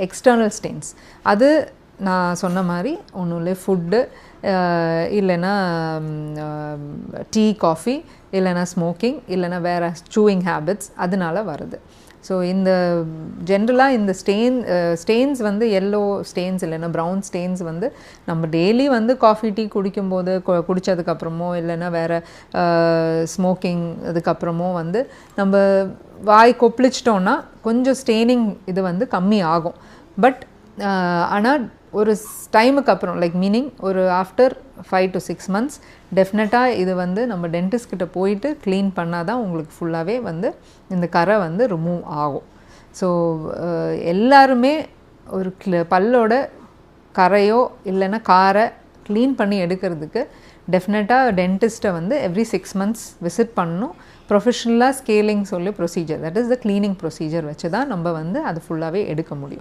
External stains. அது நான் சொன்ன மாதிரி ஒன்றும் இல்லை, ஃபுட்டு இல்லைன்னா டீ காஃபி இல்லைன்னா ஸ்மோக்கிங் இல்லைன்னா வேறு சூயிங் ஹேபிட்ஸ் அதனால வருது. ஸோ இந்த ஜென்ரலாக இந்த ஸ்டெயின்ஸ் வந்து எல்லோ ஸ்டெயின்ஸ் இல்லைன்னா ப்ரௌன் ஸ்டெயின்ஸ் வந்து நம்ம டெய்லி வந்து காஃபி டீ குடிக்கும்போது குடித்ததுக்கப்புறமோ இல்லைன்னா வேறு ஸ்மோக்கிங் அதுக்கப்புறமோ வந்து நம்ம வாய் கொப்பளிச்சிட்டோன்னா கொஞ்சம் ஸ்டெயினிங் இது வந்து கம்மி ஆகும். பட் ஆனால் ஒரு டைமுக்கு அப்புறம் லைக் மீனிங் ஒரு ஆஃப்டர் 5 to 6 months டெஃபினட்டாக இது வந்து நம்ம டென்டிஸ்ட் கிட்ட போயிட்டு க்ளீன் பண்ணால் தான் உங்களுக்கு ஃபுல்லாகவே வந்து இந்த கரை வந்து ரிமூவ் ஆகும். ஸோ எல்லாருமே ஒரு பல்லோட கரையோ இல்லைன்னா காரை க்ளீன் பண்ணி எடுக்கிறதுக்கு டெஃபினட்டாக டென்டிஸ்ட்டை வந்து எவ்ரி 6 months விசிட் பண்ணணும். ப்ரொஃபஷ்னலாக ஸ்கேலிங் சொல்லி procedure, that is the cleaning procedure வச்சு தான் நம்ம வந்து அது ஃபுல்லாகவே எடுக்க முடியும்.